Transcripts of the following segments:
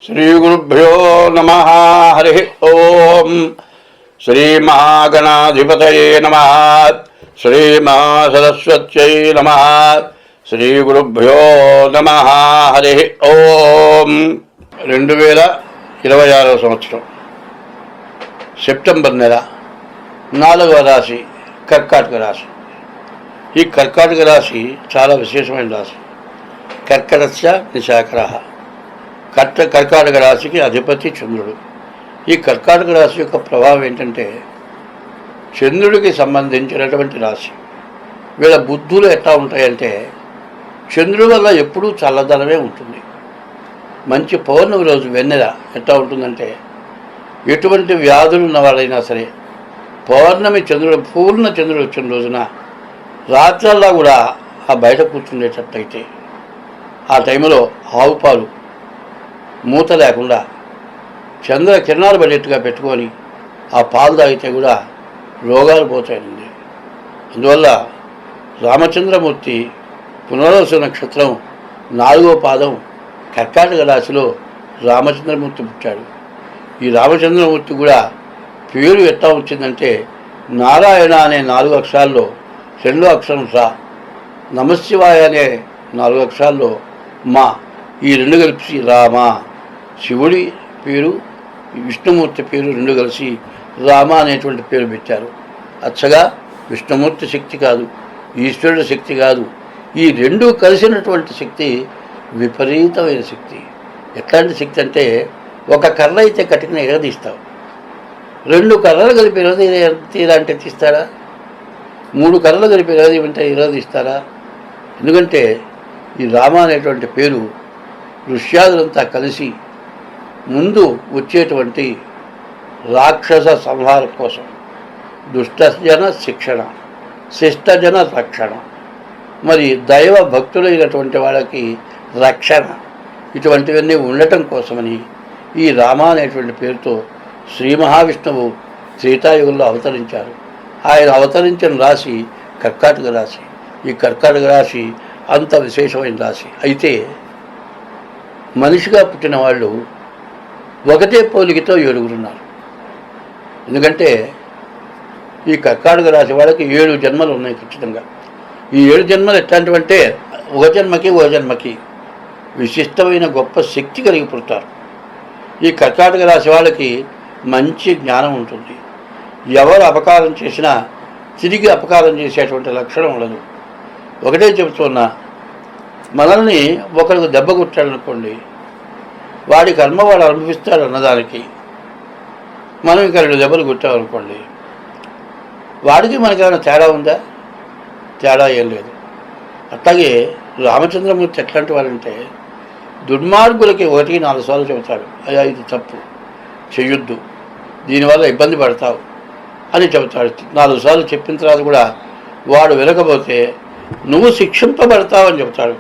श्रीगुरुभ्यो नमः। हरि ओम। श्रीमहागणाधिपतये नमः। श्रीमहासरस्वत्यै नमः। श्रीगुरुभ्यो नमः। हरि ओम। 2026 సంవత్సరం సెప్టెంబర్ నెల 4వ రాశి కర్కాటక రాశి. ఈ కర్కాటక రాశి చాలా విశేషమైన రాశి. కర్కటస్య నిశాకరః. కర్కాటక రాశికి అధిపతి చంద్రుడు. ఈ కర్కాటక రాశి యొక్క ప్రభావం ఏంటంటే చంద్రుడికి సంబంధించినటువంటి రాశి. వీళ్ళ బుద్ధులు ఎట్లా ఉంటాయంటే చంద్రుడి వల్ల ఎప్పుడూ చల్లదనమే ఉంటుంది. మంచి పౌర్ణమి రోజు వెన్నెల ఎట్లా ఉంటుందంటే ఎటువంటి వ్యాధులు ఉన్న వాళ్ళైనా సరే పౌర్ణమి చంద్రుడు పూర్ణ చంద్రుడు వచ్చిన రోజున రాత్రల్లా కూడా ఆ బయట కూర్చుండేటట్టయితే ఆ టైంలో ఆవు పాలు మూత లేకుండా చంద్ర కిరణాలు పడేట్టుగా పెట్టుకొని ఆ పాలు తాగితే కూడా రోగాలు పోతాయండి. అందువల్ల రామచంద్రమూర్తి పునర్వసు నక్షత్రం 4వ పాదం కర్కాటక రాశిలో రామచంద్రమూర్తి పుట్టాడు. ఈ రామచంద్రమూర్తి కూడా పేరు ఎట్లా వచ్చిందంటే నారాయణ అనే 4 అక్షరాల్లో 2వ అక్షరం సా, నమశివాయ అనే 4 అక్షరాల్లో మా, ఈ 2 కలిసి రామ. శివుడి పేరు విష్ణుమూర్తి పేరు 2 కలిసి రామ అనేటువంటి పేరు పెట్టారు. అచ్చగా విష్ణుమూర్తి శక్తి కాదు, ఈశ్వరుడి శక్తి కాదు, ఈ 2 కలిసినటువంటి శక్తి విపరీతమైన శక్తి. ఎట్లాంటి శక్తి అంటే ఒక కర్ర అయితే కట్టిన ఎగదీస్తావు, 2 కర్రలు కలిపి తీరంటే తీస్తారా? 3 కర్రలు కలిపి ఎగదీస్తారా? ఎందుకంటే ఈ రామ అనేటువంటి పేరు ఋష్యాదులంతా కలిసి ముందు వచ్చేటువంటి రాక్షస సంహారం కోసం దుష్టజన శిక్షణ, శిష్టజన రక్షణ, మరి దైవ భక్తులైనటువంటి వాళ్ళకి రక్షణ, ఇటువంటివన్నీ ఉండటం కోసమని ఈ రామ అనేటువంటి పేరుతో శ్రీ మహావిష్ణువు త్రేతాయుగంలో అవతరించారు. ఆయన అవతరించిన రాశి కర్కాటక రాశి. ఈ కర్కాటక రాశి అంత విశేషమైన రాశి. అయితే మనిషిగా పుట్టిన వాళ్ళు ఒకటే పోలికతో 7 ఉన్నారు. ఎందుకంటే ఈ కర్కాటక రాశి వాళ్ళకి 7 జన్మలు ఉన్నాయి ఖచ్చితంగా. ఈ 7 జన్మలు ఎట్లాంటివంటే ఒక జన్మకి విశిష్టమైన గొప్ప శక్తి కలిగి పుడతారు. ఈ కర్కాటక రాశి వాళ్ళకి మంచి జ్ఞానం ఉంటుంది. ఎవరు అపకారం చేసినా తిరిగి అపకారం చేసేటువంటి లక్షణం ఉండదు. ఒకటే చెబుతున్నా, మనల్ని ఒకరికి దెబ్బ కొట్టాడనుకోండి, వాడి కర్మ వాడు అనుభవిస్తాడు అన్నదానికి మనం ఇంకా 2 దెబ్బలు కొట్టామనుకోండి, వాడికి మనకి ఏమైనా తేడా ఉందా? తేడా ఏం లేదు. అట్లాగే రామచంద్రమూర్తి ఎట్లాంటి వాడంటే దుర్మార్గులకి 1-4 సార్లు చెబుతాడు, అయ్యా ఇది తప్పు చెయ్యొద్దు, దీనివల్ల ఇబ్బంది పడతావు అని చెబుతాడు. 4 సార్లు చెప్పిన తర్వాత కూడా వాడు వినకపోతే నువ్వు శిక్షింపబడతావని చెబుతాడు.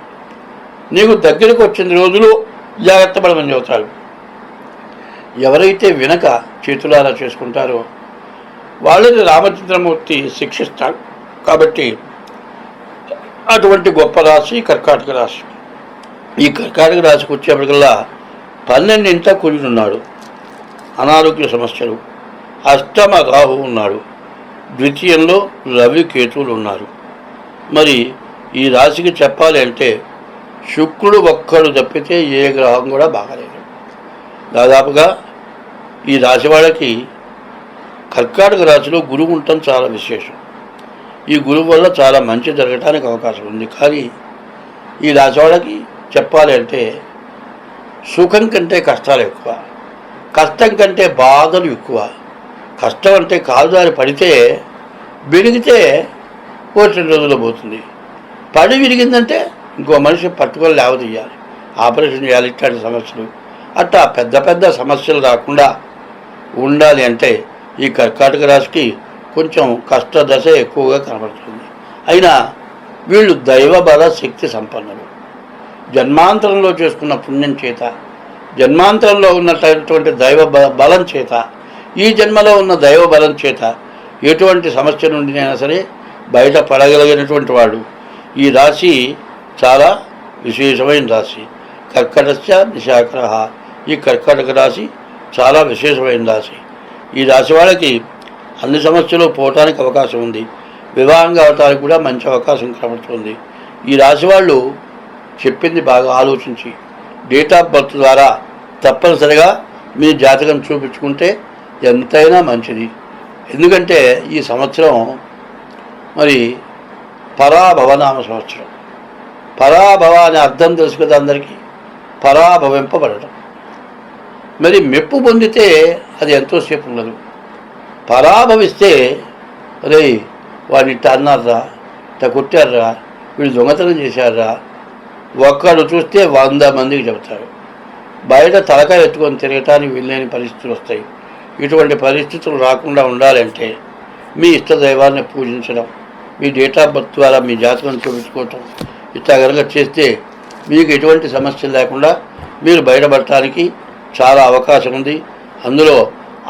నీకు దగ్గరకు వచ్చిన రోజులు జాగ్రత్త పడమని చెబుతాడు. ఎవరైతే వినక చేతులారా చేసుకుంటారో వాళ్ళని రామచంద్రమూర్తి శిక్షిస్తాడు. కాబట్టి అటువంటి గొప్ప రాశి కర్కాటక రాశి. ఈ కర్కాటక రాశికి వచ్చేప్పటికల్లా 12ంట కుజుడున్నాడు, అనారోగ్య సమస్యలు. అష్టమ రాహు ఉన్నాడు, ద్వితీయంలో రవి కేతువులు ఉన్నారు. మరి ఈ రాశికి చెప్పాలి అంటే శుక్రుడు ఒక్కడు తప్పితే ఏ గ్రహం కూడా బాగాలేదు. దాదాపుగా ఈ రాశి వాళ్ళకి కర్కాటక రాశిలో గురువు ఉండటం చాలా విశేషం. ఈ గురువు వల్ల చాలా మంచి జరగడానికి అవకాశం ఉంది. కానీ ఈ రాశి వాళ్ళకి చెప్పాలి అంటే సుఖం కంటే కష్టాలు ఎక్కువ, కష్టం కంటే బాధలు ఎక్కువ. కష్టం అంటే కాలుదారి పడితే విరిగితే 2 రోజుల్లో పోతుంది. పడి విరిగిందంటే ఇంకో మనిషి పట్టుకొని లేవదీయాలి, ఆపరేషన్ చేయాలి. ఇట్లాంటి సమస్యలు అట్టా పెద్ద పెద్ద సమస్యలు రాకుండా ఉండాలి అంటే ఈ కర్కాటక రాశికి కొంచెం కష్టదశ ఎక్కువగా కనబడుతుంది. అయినా వీళ్ళు దైవ బల శక్తి సంపన్నులు. జన్మాంతరంలో చేసుకున్న పుణ్యం చేత, జన్మాంతరంలో ఉన్నటువంటి దైవ బలం చేత, ఈ జన్మలో ఉన్న దైవ బలం చేత ఎటువంటి సమస్య నుండినైనా సరే బయట పడగలిగినటువంటి వాడు. ఈ రాశి చాలా విశేషమైన రాశి. కర్కటస్య నిశాకరః. ఈ కర్కాటక రాశి చాలా విశేషమైన రాశి. ఈ రాశి వాళ్ళకి అన్ని సమస్యలు పోవటానికి అవకాశం ఉంది. వివాహం కావటానికి కూడా మంచి అవకాశం కనబడుతుంది. ఈ రాశి వాళ్ళు చెప్పింది బాగా ఆలోచించి డేట్ ఆఫ్ బర్త్ ద్వారా తప్పనిసరిగా మీ జాతకం చూపించుకుంటే ఎంతైనా మంచిది. ఎందుకంటే ఈ సంవత్సరం మరి పరాభవనామ సంవత్సరం. పరాభవ అనే అర్థం తెలుసు కదా అందరికీ, పరాభవింపబడటం. మరి మెప్పు పొందితే అది ఎంతోసేపు ఉండదు. పరాభవిస్తే అరే వాడిని ఇట్ట అన్నారా, ఇట్ట కొట్టారా, వీళ్ళు దొంగతనం చేశారా, ఒక్కడు చూస్తే 100 మందికి చెబుతారు. బయట తలకాయ ఎత్తుకొని తిరగటానికి వీళ్ళని పరిస్థితులు వస్తాయి. ఇటువంటి పరిస్థితులు రాకుండా ఉండాలంటే మీ ఇష్ట దైవాన్ని పూజించడం, మీ డేట్ ఆఫ్ బర్త్ ద్వారా మీ జాతకం చూపించుకోవటం ఇట్లా కనుక చేస్తే మీకు ఎటువంటి సమస్యలు లేకుండా మీరు బయటపడటానికి చాలా అవకాశం ఉంది. అందులో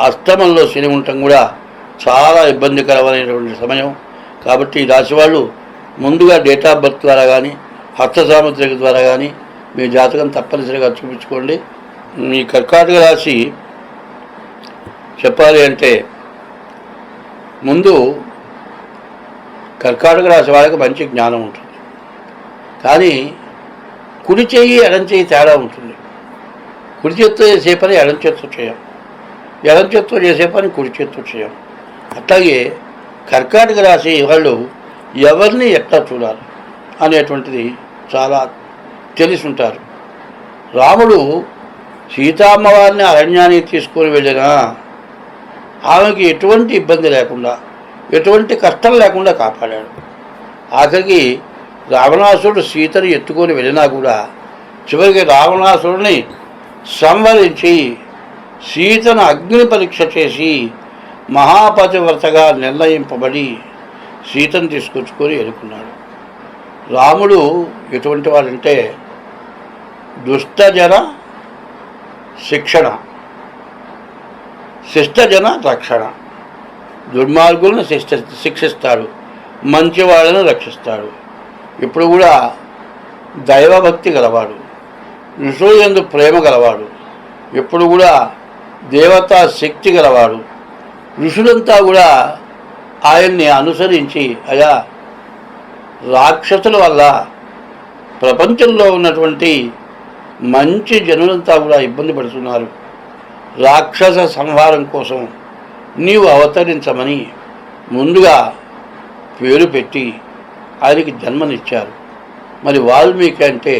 అష్టమంలో శని ఉండటం కూడా చాలా ఇబ్బందికరమైనటువంటి సమయం. కాబట్టి ఈ రాశి వాళ్ళు ముందుగా డేట్ ఆఫ్ బర్త్ ద్వారా కానీ హస్త సాముద్రిక ద్వారా కానీ మీ జాతకం తప్పనిసరిగా చూపించుకోండి. మీ కర్కాటక రాశి చెప్పాలి అంటే ముందు కర్కాటక రాశి వాళ్ళకి మంచి జ్ఞానం ఉంటుంది. కానీ కుడి చెయ్యి ఎడం చెయ్యి తేడా ఉంటుంది. కుడి చేత్తో చేసే పని ఎడం చేత్తో చేయం, ఎడం చేత్తో చేసే పని కుడి చేత్తో చేయం. అట్లాగే కర్కాటక రాశి వాళ్ళు ఎవరిని ఎట్లా చూడాలి అనేటువంటిది చాలా తెలిసి ఉంటారు. రాముడు సీతామ్మవారిని అరణ్యానికి తీసుకొని వెళ్ళినా ఆమెకి ఎటువంటి ఇబ్బంది లేకుండా ఎటువంటి కష్టం లేకుండా కాపాడాడు. ఆఖరికి రావణాసురుడు సీతను ఎత్తుకొని వెళ్ళినా కూడా చివరికి రావణాసురుడిని సంవరించి సీతను అగ్ని పరీక్ష చేసి మహాపతివ్రతగా నిర్ణయింపబడి సీతను తీసుకొచ్చుకొని ఎదుర్కొన్నాడు. రాముడు ఎటువంటి వాడంటే దుష్టజన శిక్షణ, శిష్టజన రక్షణ. దుర్మార్గులను శిక్షిస్తాడు, మంచి వాళ్ళను రక్షిస్తాడు. ఇప్పుడు కూడా దైవభక్తి గలవాడు, ఋషుల యందు ప్రేమ గలవాడు, ఎప్పుడు కూడా దేవతా శక్తి గలవాడు. ఋషులంతా కూడా ఆయన్ని అనుసరించి అయా రాక్షసుల వల్ల ప్రపంచంలో ఉన్నటువంటి మంచి జనులంతా కూడా ఇబ్బంది పడుతున్నారు, రాక్షస సంహారం కోసం నీవు అవతరించమని ముందుగా పేరు పెట్టి ఆయనకి జన్మనిచ్చారు. మరి వాల్మీకి అంటే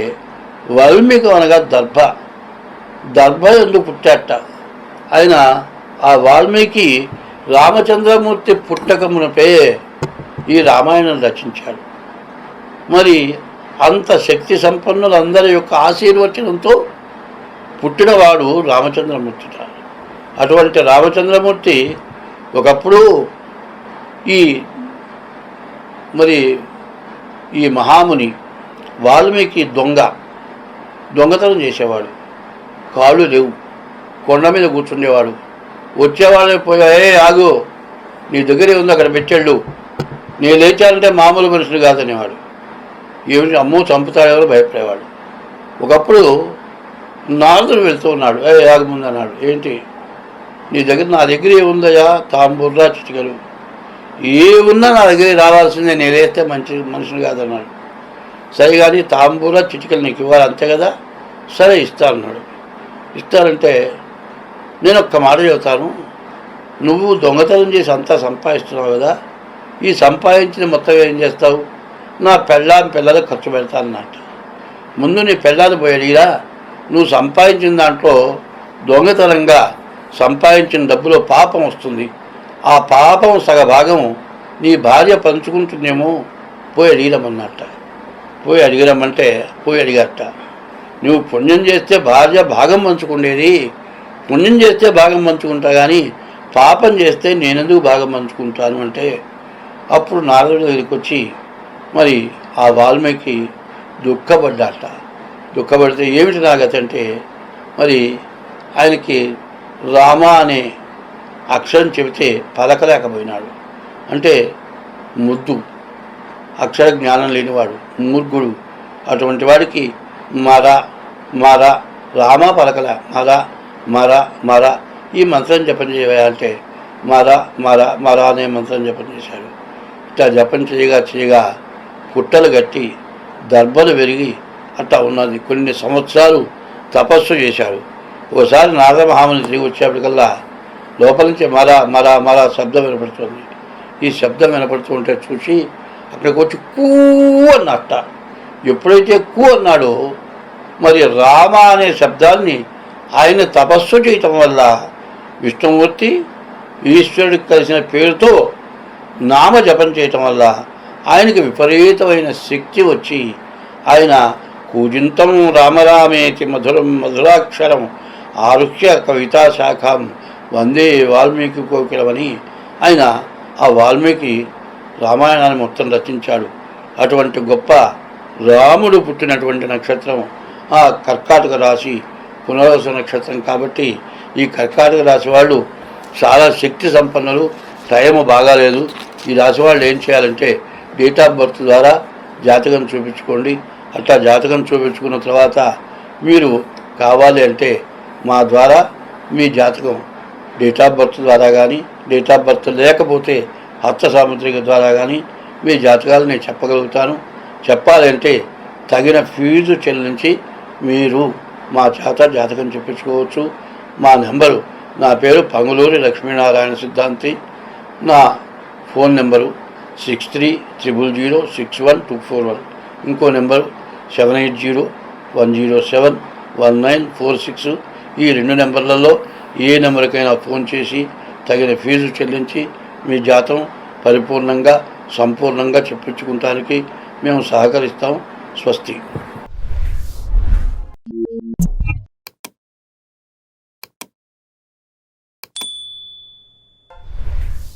వాల్మీకి అనగా దర్భ ఎందుకు పుట్టాట ఆయన. ఆ వాల్మీకి రామచంద్రమూర్తి పుట్టకమునపై ఈ రామాయణం రచించాడు. మరి అంత శక్తి సంపన్నులందరి యొక్క ఆశీర్వచనంతో పుట్టినవాడు రామచంద్రమూర్తి. అటువంటి రామచంద్రమూర్తి ఒకప్పుడు ఈ మహాముని వాల్మీకి దొంగతనం చేసేవాడు. కాళ్ళు లేవు, కొండ మీద కూర్చుండేవాడు. వచ్చేవాళ్ళే పోయా ఆగు, నీ దగ్గరే ఉంది అక్కడ పెట్టాడు, నేను లేచానంటే మామూలు మనుషులు కాదనేవాడు. ఏమిటి అమ్మో చంపుతాడేవారు భయపడేవాడు. ఒకప్పుడు నారదుడు వెళ్తూ ఉన్నాడు, ఆగముందు అన్నాడు. ఏంటి నీ దగ్గర? నా దగ్గర ఏముందయా? తాంబూర్రా చిటికలు ఏమున్నా నా దగ్గర రావాల్సిందే, నేను వేస్తే మంచి మనుషులు కాదన్నాడు. సరే కానీ తాంబూరా చిటికలు నీకు ఇవ్వాలి అంతే కదా, సరే ఇస్తానన్నాడు. ఇస్తానంటే నేను ఒక్క మాట చెబుతాను, నువ్వు దొంగతనం చేసి అంతా సంపాదిస్తున్నావు కదా, ఈ సంపాదించిన మొత్తం ఏం చేస్తావు? నా పిల్లలు ఖర్చు పెడతానన్నట్ట. ముందు నీ పిల్లలు పోయాడిరా, నువ్వు సంపాదించిన దాంట్లో దొంగతనంగా సంపాదించిన డబ్బులో పాపం వస్తుంది, ఆ పాపం సగభాగం నీ భార్య పంచుకుంటుందేమో, పోయి అడిగిరమ్మన్నట్ట. పోయి అడిగారట. నువ్వు పుణ్యం చేస్తే భార్య భాగం పంచుకుండేది, పుణ్యం చేస్తే భాగం పంచుకుంటా కానీ పాపం చేస్తే నేనెందుకు భాగం పంచుకుంటాను అంటే అప్పుడు నారదుడి దగ్గరికి వచ్చి మరి ఆ వాల్మీకి దుఃఖపడితే ఏమిటి నాగతి అంటే మరి ఆయనకి రామ అనే అక్షరం చెబితే పలకలేకపోయినాడు. అంటే ముద్దు, అక్షర జ్ఞానం లేనివాడు, మూర్ఖుడు. అటువంటి వాడికి మారా రామ పలకల మర మర మర ఈ మంత్రం జపం చేయాలంటే మర మర మర అనే మంత్రం జపం చేశాడు. ఇట్లా జపం చేయగా పుట్టలు కట్టి దర్భలు పెరిగి అట్లా ఉన్నది. కొన్ని సంవత్సరాలు తపస్సు చేశాడు. ఒకసారి నారదమహాముని తిరిగి వచ్చేప్పటికల్లా లోపల నుంచి మర మర మర శబ్దం వినపడుతుంది. ఈ శబ్దం వినపడుతూ ఉంటే చూసి అక్కడికి వచ్చి కూ అన్నట్ట. ఎప్పుడైతే కూ అన్నాడో మరి రామ అనే శబ్దాన్ని ఆయన తపస్సు చేయటం వల్ల విష్ణుమూర్తి ఈశ్వరుడికి కలిసిన పేరుతో నామ జపం చేయటం వల్ల ఆయనకి విపరీతమైన శక్తి వచ్చి ఆయన కూజింతం రామరామేతి మధురం మధురాక్షరం ఆరుహ్య కవితా శాఖం వందే వాల్మీకి కోకిలమని ఆయన ఆ వాల్మీకి రామాయణాన్ని మొత్తం రచించాడు. అటువంటి గొప్ప రాముడు పుట్టినటువంటి నక్షత్రం ఆ కర్కాటక రాశి పునర్వసు నక్షత్రం. కాబట్టి ఈ కర్కాటక రాశి వాళ్ళు చాలా శక్తి సంపన్నులు. టైము బాగాలేదు. ఈ రాశి వాళ్ళు ఏం చేయాలంటే డేట్ ఆఫ్ బర్త్ ద్వారా జాతకం చూపించుకోండి. అట్లా జాతకం చూపించుకున్న తర్వాత మీరు కావాలి అంటే మా ద్వారా మీ జాతకం డేట్ ఆఫ్ బర్త్ ద్వారా కానీ, డేట్ ఆఫ్ బర్త్ లేకపోతే హస్త సాముద్రిక ద్వారా కానీ మీ జాతకాలు నేను చెప్పగలుగుతాను. చెప్పాలంటే తగిన ఫీజు చెల్లించి మీరు మా చేత జాతకం చెప్పించుకోవచ్చు. మా నెంబరు, నా పేరు పంగులూరి లక్ష్మీనారాయణ సిద్ధాంతి. నా ఫోన్ నెంబరు 6300061241. ఇంకో నెంబరు 7801071946. ఈ 2 నెంబర్లలో ఏ నెంబర్కైనా ఫోన్ చేసి తగిన ఫీజు చెల్లించి మీ జాతం పరిపూర్ణంగా సంపూర్ణంగా చెప్పించుకుంటానికి మేము సహకరిస్తాం. స్వస్తి.